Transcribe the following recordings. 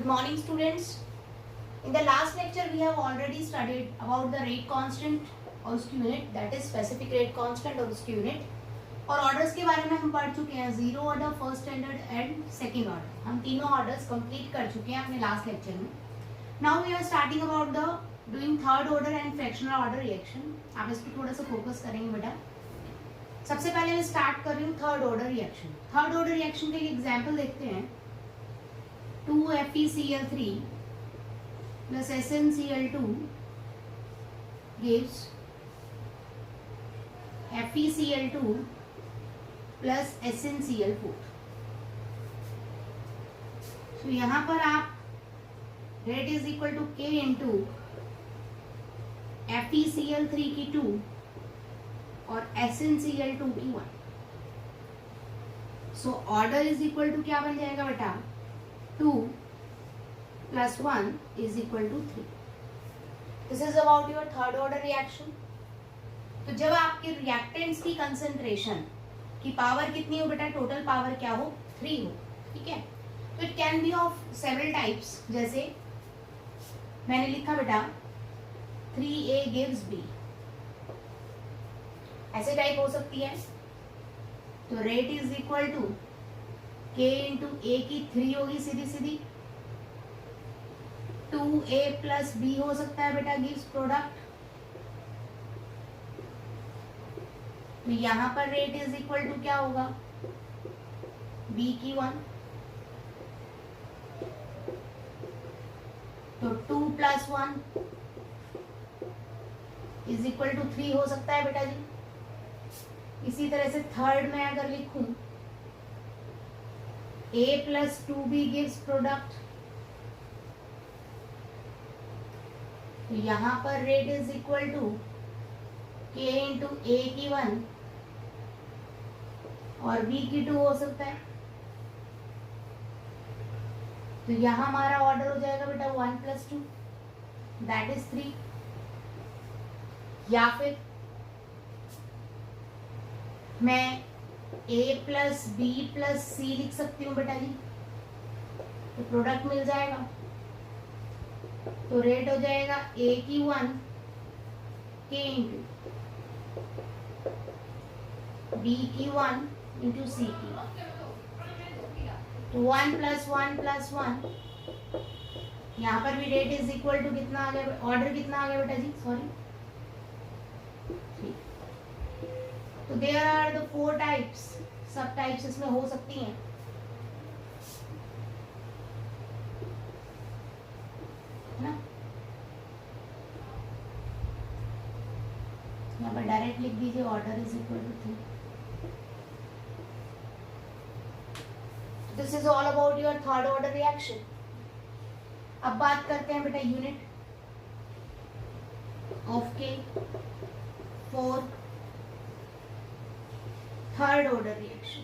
Good morning, students. In the last lecture, we have already studied about the rate constant और उसकी unit, that is specific rate constant और उसकी unit, और orders के बारे में हम पढ़ चुके हैं. Zero order, first standard and second order. हम तीनों ऑर्डर्स कंप्लीट कर चुके हैं अपने लास्ट लेक्चर में. Now we are starting about the doing third order and fractional order reaction. आप इस पर थोड़ा सा फोकस करेंगे बेटा. सबसे पहले मैं स्टार्ट कर रही हूँ third order reaction. Third order reaction के लिए एग्जाम्पल देखते हैं. 2FeCl3 plus SnCl2 gives FeCl2 plus SnCl4. तो यहां पर आप rate is equal to K into FeCl3 की 2 और SnCl2 की 1. So order is equal to क्या बन जाएगा बेटा? 2 plus 1 is equal to 3. This is about your third order reaction. तो जब आपके रिएक्टेंट्स की कंसंट्रेशन की पावर कितनी हो बेटा? टोटल पावर क्या हो? 3 हो. ठीक है. तो it can be of several types. जैसे मैंने लिखा बेटा 3A gives B. ऐसे टाइप हो सकती है. तो rate is equal to K into A की 3 होगी सीधी सीधी. 2A प्लस B हो सकता है बेटा, गिव्स प्रोडक्ट. तो यहां पर रेट इज इक्वल टू क्या होगा? B की 1. तो 2 प्लस 1 इज इक्वल टू 3 हो सकता है बेटा जी. इसी तरह से थर्ड में अगर लिखूं A plus 2B gives product. तो यहां पर rate is equal to K into A की 1 और B की 2 हो सकता है. तो यहां हमारा ऑर्डर हो जाएगा बेटा 1 प्लस 2 दैट इज 3. या फिर मैं A plus B plus C लिख सकती हूँ बेटा जी. तो प्रोडक्ट मिल जाएगा. तो रेट हो जाएगा A की 1 K इंटू B की 1 इंटू C की 1. तो 1 प्लस 1 प्लस 1. यहाँ पर भी रेट इज इक्वल टू कितना आ गया? ऑर्डर कितना आ गया बेटा जी? सॉरी 3. तो देयर आर द 4 टाइप्स. सब टाइप्स इसमें हो सकती हैं. यहाँ पर डायरेक्ट लिख दीजिए order is equal to 3. This is all about your third order reaction. अब बात करते हैं बेटा यूनिट ऑफ के फॉर थर्ड ऑर्डर रिएक्शन.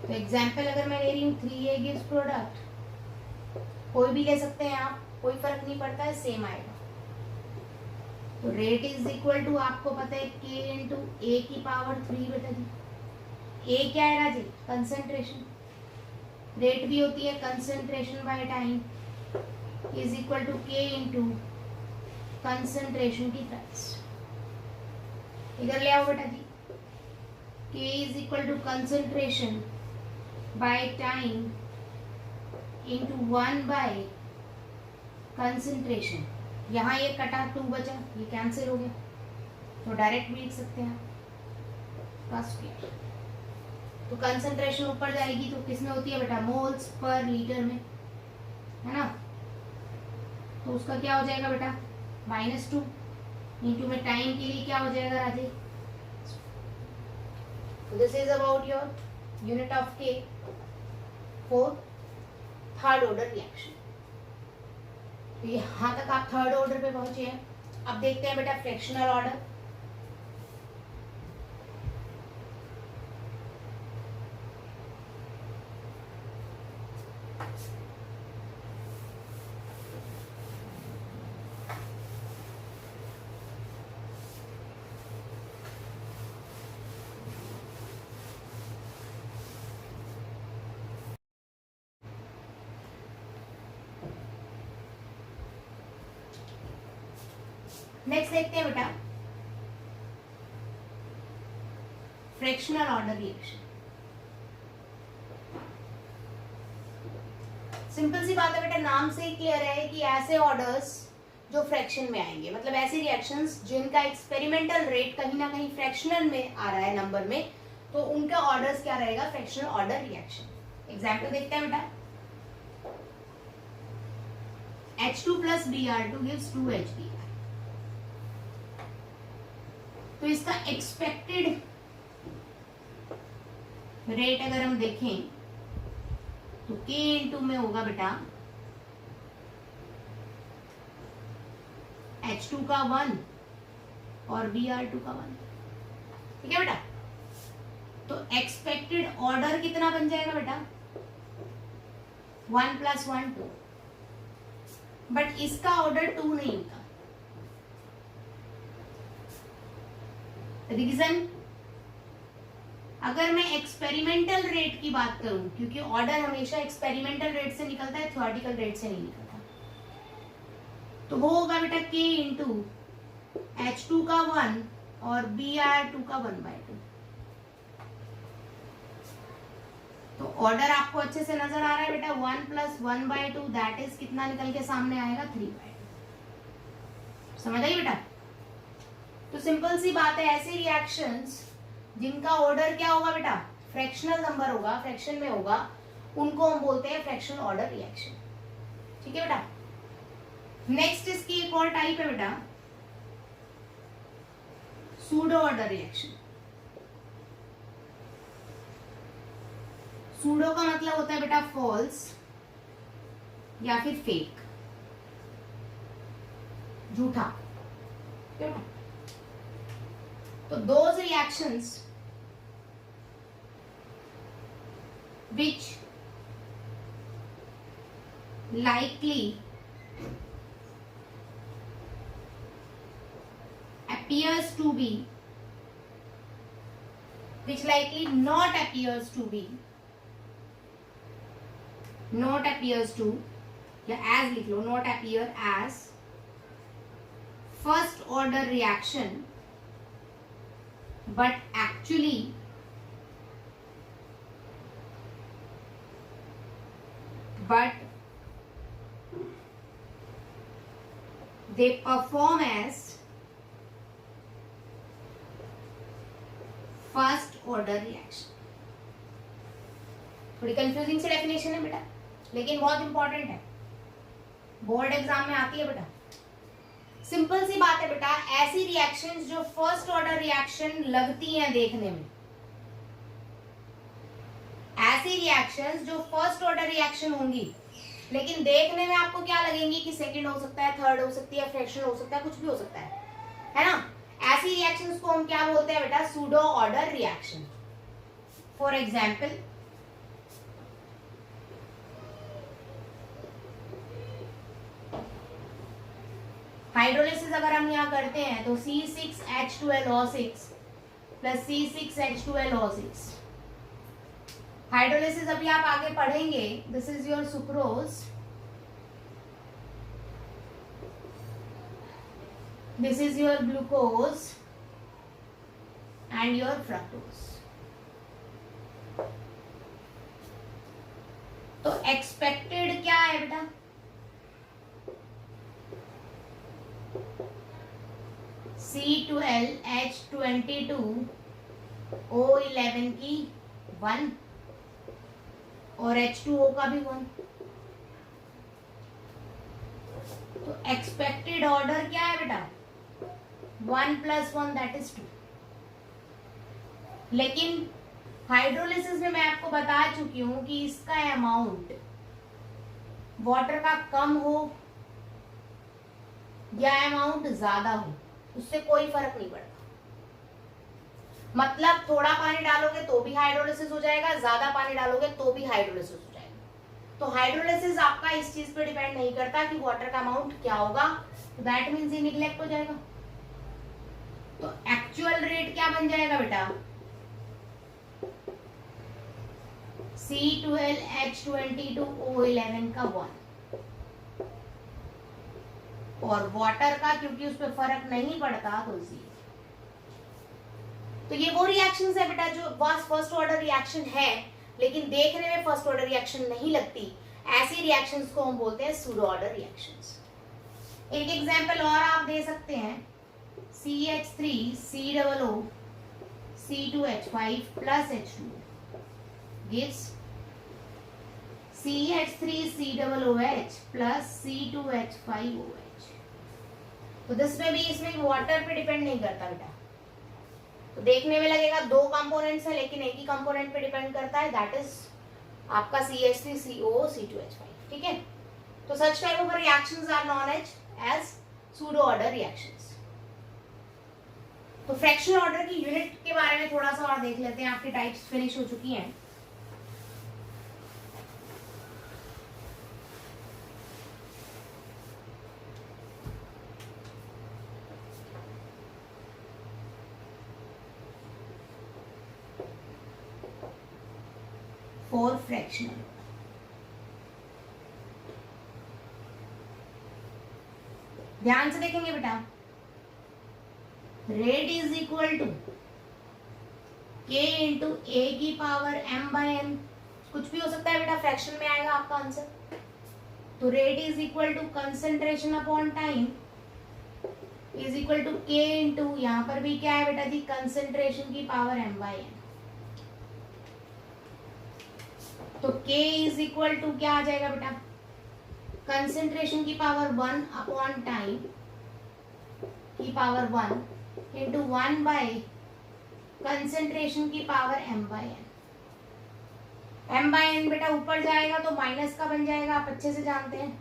तो एग्जाम्पल अगर मैं ले रही हूँ 3A गिव्स प्रोडक्ट, कोई भी ले सकते हैं आप, कोई फर्क नहीं पड़ता है, सेम आएगा. तो रेट इज इक्वल टू आपको पता है K इंटू A की पावर 3 बेटा जी. A क्या है राजी? कंसेंट्रेशन. रेट भी होती है concentration by time is equal to K into concentration की प्राइस. इधर ले आओ बेटा जी. K is equal to concentration by time into 1 by concentration. यहाँ ये कटा 2 बचा, ये कैंसिल हो गया. तो डायरेक्ट भी लिख सकते हैं बस. तो कंसेंट्रेशन ऊपर जाएगी तो किसमें होती है बेटा? मोल्स पर लीटर में, है ना. तो उसका क्या हो जाएगा बेटा? -2 इंटू में टाइम के लिए क्या हो जाएगा राजे? This is about your unit of के फॉर थर्ड ऑर्डर रिएक्शन. तो यहां तक आप थर्ड ऑर्डर पे पहुंचे हैं. अब देखते हैं बेटा फ्रैक्शनल ऑर्डर. नेक्स्ट देखते हैं बेटा फ्रैक्शनल ऑर्डर रिएक्शन। सिंपल सी बात है बेटा, नाम से ही क्लियर है कि ऐसे ऑर्डर्स जो फ्रैक्शन में आएंगे, मतलब ऐसे रिएक्शंस जिनका एक्सपेरिमेंटल रेट कहीं ना कहीं फ्रैक्शनल में आ रहा है नंबर में, तो उनका ऑर्डर्स क्या रहेगा, फ्रैक्शनल ऑर्डर रिएक्शन। एग्जाम्पल देखते हैं बेटा, H2 plus Br2 gives 2HBr। तो इसका एक्सपेक्टेड रेट अगर हम देखें तो K इंटू में होगा बेटा H2 का 1 और Br2 का 1। ठीक है बेटा, तो एक्सपेक्टेड ऑर्डर कितना बन जाएगा बेटा, 1 + 1 2, बट इसका ऑर्डर 2 नहीं होता। रीजन, अगर मैं एक्सपेरिमेंटल रेट की बात करूं, क्योंकि ऑर्डर हमेशा एक्सपेरिमेंटल रेट से निकलता है, थ्योरेटिकल रेट से नहीं निकलता, तो वो होगा बेटा K इंटू H2 का 1 और Br2 का 1/2। तो ऑर्डर आपको अच्छे से नजर आ रहा है बेटा, 1 + 1/2 दैट इज कितना निकल के सामने आएगा, 3/2। समझ आई बेटा? तो सिंपल सी बात है, ऐसे रिएक्शंस जिनका ऑर्डर क्या होगा बेटा, फ्रैक्शनल नंबर होगा, फ्रैक्शन में होगा, उनको हम बोलते हैं फ्रैक्शनल ऑर्डर रिएक्शन। ठीक है बेटा, नेक्स्ट इसकी एक और टाइप है बेटा, सूडो ऑर्डर रिएक्शन। सूडो का मतलब होता है बेटा फॉल्स या फिर फेक, झूठा। तो those reactions which likely appears to be, which likely not appears to be, not appears to, या as लिख लो, not appear as first order reaction but actually they perform as first order reaction. थोड़ी confusing सी definition है बेटा, लेकिन बहुत important है, board exam में आती है बेटा। सिंपल सी बात है बेटा, ऐसी रिएक्शंस जो फर्स्ट ऑर्डर रिएक्शन लगती हैं देखने में, ऐसी रिएक्शंस जो फर्स्ट ऑर्डर रिएक्शन होंगी लेकिन देखने में आपको क्या लगेंगी कि सेकंड हो सकता है, थर्ड हो सकती है, फ्रैक्शन हो सकता है, कुछ भी हो सकता है ना। ऐसी रिएक्शंस को हम क्या बोलते हैं बेटा, pseudo order reaction. For example, hydrolysis अगर हम यहाँ करते हैं तो C6H12O6 प्लस C6H12O6। हाइड्रोलिसिस अभी आप आगे पढ़ेंगे, this is your sucrose, this is your glucose and your fructose. तो एक्सपेक्टेड क्या है बेटा, C12H22O11 की 1 और H2O का भी 1। तो एक्सपेक्टेड ऑर्डर क्या है बेटा, 1 + 1 दैट इज 2। लेकिन हाइड्रोलिसिस में मैं आपको बता चुकी हूं कि इसका अमाउंट वाटर का कम हो या अमाउंट ज्यादा हो, उससे कोई फर्क नहीं पड़ता। मतलब थोड़ा पानी डालोगे तो भी हाइड्रोलिसिस हो जाएगा, ज्यादा पानी डालोगे तो भी हाइड्रोलिसिस हो जाएगा। तो हाइड्रोलिसिस आपका इस चीज पे डिपेंड नहीं करता कि वाटर का अमाउंट क्या होगा, तो दैट मींस ये निग्लेक्ट हो जाएगा। तो एक्चुअल रेट क्या बन जाएगा बेटा, C12H22O11 का 1। और वाटर का क्योंकि उस पर फर्क नहीं पड़ता तो 0। तो ये वो रिएक्शंस है बेटा जो फर्स्ट ऑर्डर रिएक्शन है लेकिन देखने में फर्स्ट ऑर्डर रिएक्शन नहीं लगती, ऐसी रिएक्शंस को हम बोलते हैं सूडो ऑर्डर रिएक्शंस। एक एग्जांपल और आप दे सकते हैं, CH3COO C2H5 plus H2 gives CH3COOH plus C2H5OH। तो इसमें भी इसमें वाटर पे डिपेंड नहीं करता बेटा, तो देखने में लगेगा दो कंपोनेंट्स है लेकिन एक ही कंपोनेंट पे डिपेंड करता है, दैट इज आपका CH3COO C2H5। ठीक है, तो such type of reactions are known as pseudo order reactions. तो फ्रैक्शनल ऑर्डर की यूनिट के बारे में थोड़ा सा और देख लेते हैं, आपकी टाइप्स फिनिश हो चुकी हैं। फोर फ्रैक्शनल, ध्यान से देखेंगे बेटा, rate is equal to K into A की पावर m/n, कुछ भी हो सकता है बेटा, फ्रैक्शन में आएगा आपका आंसर। तो rate is equal to concentration upon time is equal to K into, यहां पर भी क्या है बेटा जी, कंसंट्रेशन की पावर m/n। तो K इज इक्वल टू क्या आ जाएगा बेटा, कंसंट्रेशन की पावर 1 अपॉन टाइम की पावर 1 इंटू 1 बाय कंसंट्रेशन की पावर m/n। m/n बेटा ऊपर जाएगा तो माइनस का बन जाएगा, आप अच्छे से जानते हैं,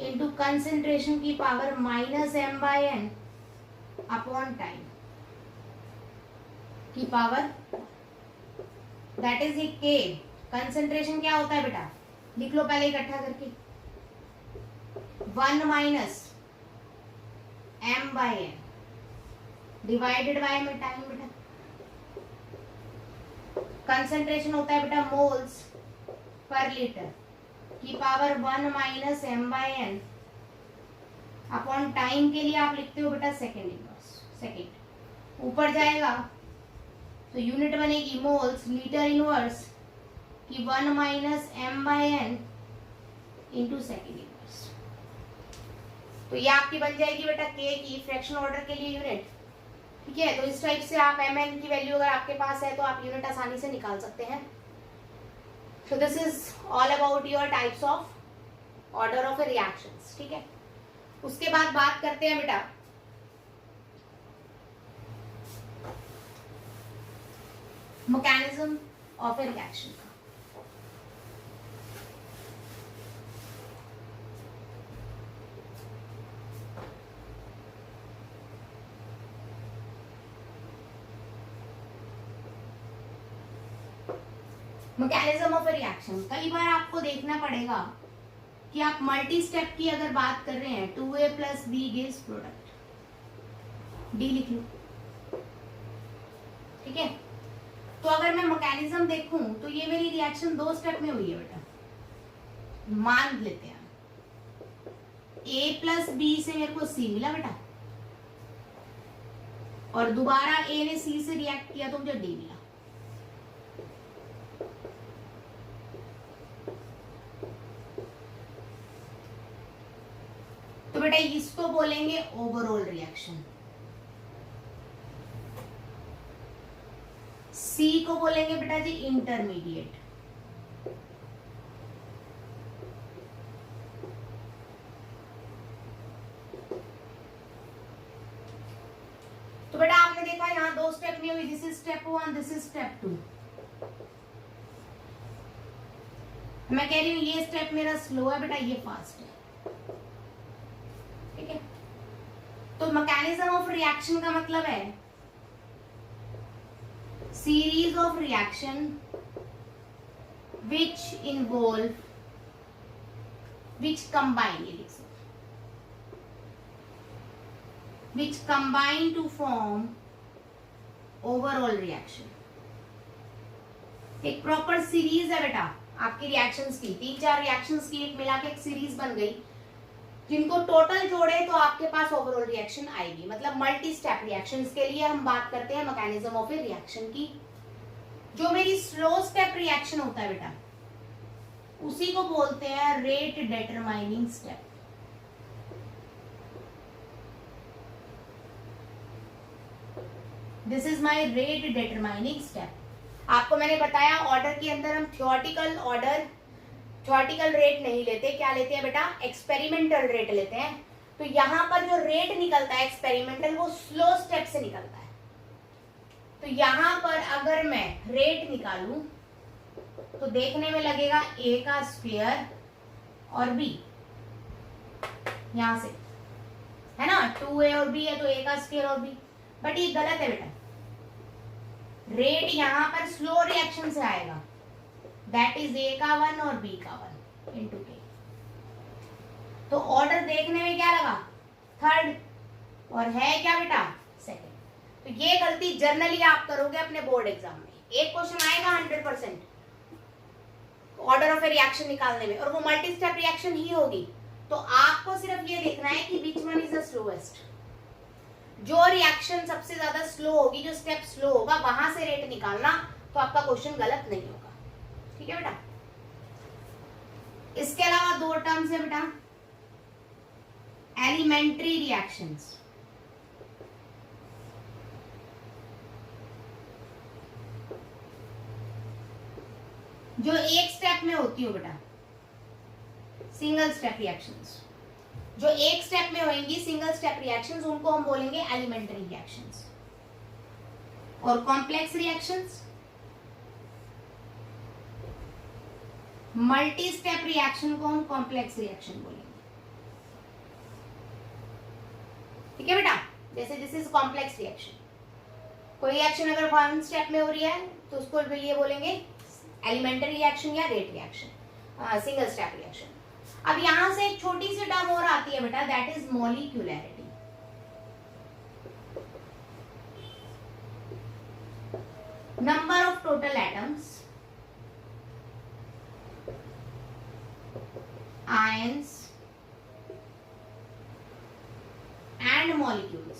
इंटू कंसंट्रेशन की power minus m/n upon time की power, that is a K। Concentration क्या होता है बेटा, लिख लो पहले इकट्ठा करके, 1 माइनस m/n डिवाइडेड बाय में टाइम बेटा। कंसंट्रेशन होता है बेटा मोल्स पर लीटर की power 1 minus m/n upon time के लिए आप लिखते हो बेटा सेकेंड इनवर्स, सेकेंड ऊपर जाएगा तो यूनिट बनेगी मोल्स लीटर इनवर्स की 1 minus m/n into second inverse. तो ये आपकी बन जाएगी बेटा K की फ्रैक्शन ऑर्डर के लिए यूनिट। ठीक है, तो इस टाइप से आप mn की वैल्यू अगर आपके पास है तो आप यूनिट आसानी से निकाल सकते हैं। So this is all about your types of order of reactions. ठीक है, उसके बाद बात करते हैं बेटा मैकेनिज्म ऑफ ए रिएक्शन का। मैकेनिज्म ऑफ ए रिएक्शन, कई बार आपको देखना पड़ेगा कि आप मल्टी स्टेप की अगर बात कर रहे हैं, 2A + B gives product, D लिख लो। ठीक है, तो अगर मैं मैकेनिज्म देखूं तो ये मेरी रिएक्शन 2 स्टेप में हुई है बेटा, मान लेते हैं A + B से मेरे को C मिला बेटा, और दोबारा A ने C से रिएक्ट किया तो मुझे D मिला। तो बेटा इसको बोलेंगे ओवरऑल रिएक्शन, C को बोलेंगे बेटा जी इंटरमीडिएट, तो बेटा आपने देखा यहाँ 2 स्टेप में हुई, this is step 1, this is step 2। मैं कह रही हूँ ये स्टेप मेरा स्लो है बेटा, ये फास्ट है। ठीक है, तो मैकेनिज्म ऑफ रिएक्शन का मतलब है series of reaction which involve, which combine, ये लिख सकते, which combine to form overall reaction। एक प्रॉपर सीरीज है बेटा आपकी रिएक्शंस की, 3-4 रिएक्शंस की एक मिला के एक सीरीज बन गई, जिनको टोटल जोड़े तो आपके पास ओवरऑल रिएक्शन आएगी, मतलब मल्टी स्टेप रिएक्शंस के लिए हम बात करते हैं मैकेनिज्म ऑफ ए रिएक्शन की। जो मेरी स्लो स्टेप रिएक्शन होता है बेटा, उसी को बोलते हैं rate determining step. This is my rate determining step. आपको मैंने बताया ऑर्डर के अंदर हम थ्योरेटिकल रेट नहीं लेते, क्या लेते हैं बेटा, एक्सपेरिमेंटल रेट लेते हैं। तो यहां पर जो रेट निकलता है एक्सपेरिमेंटल, वो स्लो स्टेप से निकलता है। तो यहां पर अगर मैं रेट निकालूं तो देखने में लगेगा a का स्क्वायर और b, यहां से है ना, 2a और b है तो a का स्क्वायर और b, बट ये गलत है बेटा। रेट यहां पर स्लो रिएक्शन से आएगा, दैट इज a का 1 और b का 1 इंटू k। तो ऑर्डर देखने में क्या लगा, थर्ड, और है क्या बेटा, सेकंड। तो ये गलती जनरली आप करोगे अपने बोर्ड एग्जाम में। एक क्वेश्चन आएगा 100% ऑर्डर ऑफ ए रिएक्शन निकालने में, और वो मल्टी स्टेप रिएक्शन ही होगी। तो आपको सिर्फ ये देखना है कि which one is the slowest. जो रिएक्शन सबसे ज्यादा स्लो होगी, जो स्टेप स्लो होगा, वहां से रेट निकालना, तो आपका क्वेश्चन गलत नहीं होगा। ठीक है बेटा। इसके अलावा दो टर्म्स है बेटा, एलिमेंट्री रिएक्शंस। जो एक स्टेप में होती हो बेटा, सिंगल स्टेप रिएक्शंस। जो एक स्टेप में होंगी सिंगल स्टेप रिएक्शंस, उनको हम बोलेंगे एलिमेंट्री रिएक्शंस। और complex reactions, multi step reaction को हम कॉम्प्लेक्स रिएक्शन बोलेंगे। ठीक है बेटा। जैसे दिस इज कॉम्प्लेक्स रिएक्शन, कोई रिएक्शन अगर वन स्टेप में हो रही है तो उसको ये बोलेंगे एलिमेंट्री रिएक्शन या rate reaction, single step reaction. अब यहां से एक छोटी सी टर्म और आती है बेटा, that is molecularity. Number of total atoms, ions and molecules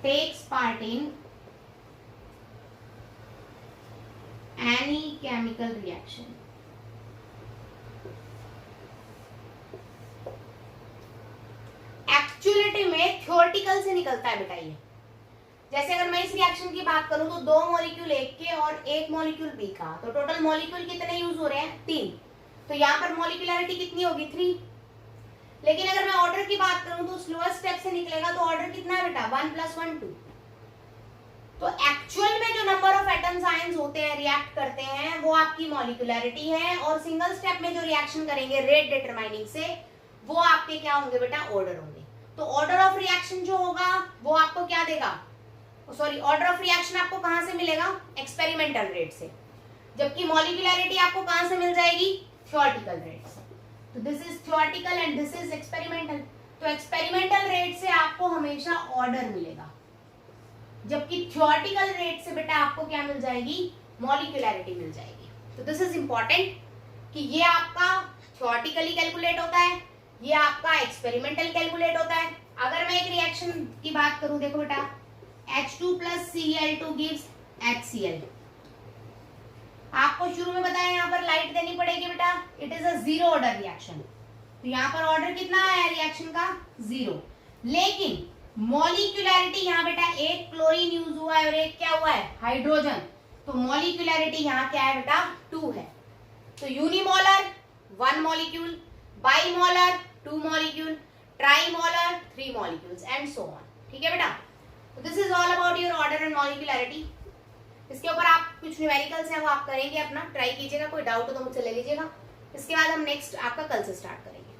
takes part in any chemical reaction. Actuality में थ्योरेटिकल से निकलता है बेटा ये। जैसे अगर मैं इस रिएक्शन की बात करूं तो दो मॉलिक्यूल ए के और एक मॉलिक्यूल बी का, तो टोटल मॉलिक्यूल कितने यूज हो रहे हैं, 3। तो यहाँ पर मॉलिक्यूलैरिटी कितनी होगी, 3। लेकिन अगर मैं ऑर्डर की बात करूं तो स्लोएस्ट स्टेप से निकलेगा, तो ऑर्डर कितना है बेटा, 1 + 1 2। तो एक्चुअल में जो नंबर ऑफ एटम्स आयंस होते हैं, रिएक्ट करते हैं, वो आपकी मॉलिक्यूलैरिटी है। और सिंगल स्टेप में जो रिएक्शन करेंगे रेट डिटरमाइनिंग से, वो आपके क्या होंगे बेटा, ऑर्डर होंगे। तो ऑर्डर ऑफ रिएक्शन जो होगा वो आपको क्या देगा, सॉरी, ऑर्डर ऑफ रिएक्शन आपको कहां से मिलेगा, एक्सपेरिमेंटल रेट से, जबकि मॉलिक्यूलैरिटी आपको कहां से मिल जाएगी, थ्योरेटिकल रेट से। तो this is theoretical and this is experimental. तो एक्सपेरिमेंटल रेट से आपको हमेशा ऑर्डर मिलेगा, जबकि थ्योरेटिकल रेट से बेटा आपको क्या मिल जाएगी, मॉलिक्यूलैरिटी मिल जाएगी। तो दिस इज इंपॉर्टेंट कि ये आपका थ्योरेटिकली कैलकुलेट होता है, ये आपका एक्सपेरिमेंटल कैलकुलेट होता है। अगर मैं एक रिएक्शन की बात करूं, देखो बेटा, H2 + Cl2 gives HCl। आपको शुरू में बताया यहाँ पर लाइट देनी पड़ेगी बेटा, it is a 0 order reaction. तो यहाँ पर ऑर्डर कितना आया रिएक्शन का, 0। लेकिन मॉलिक्यूलैरिटी यहाँ बेटा, एक क्लोरीन यूज हुआ है और एक क्या हुआ है, हाइड्रोजन। तो मॉलिक्यूलैरिटी यहाँ क्या है बेटा, 2 है। तो unimolar 1 molecule, bimolar 2 molecule, trimolar 3 molecules and so on. ठीक है बेटा। तो this is all about your order and molecularity. इसके ऊपर आप कुछ न्यूमेरिकल्स हैं वो आप करेंगे अपना, ट्राई कीजिएगा, कोई डाउट हो तो मुझसे ले लीजिएगा। इसके बाद हम नेक्स्ट आपका कल से स्टार्ट करेंगे।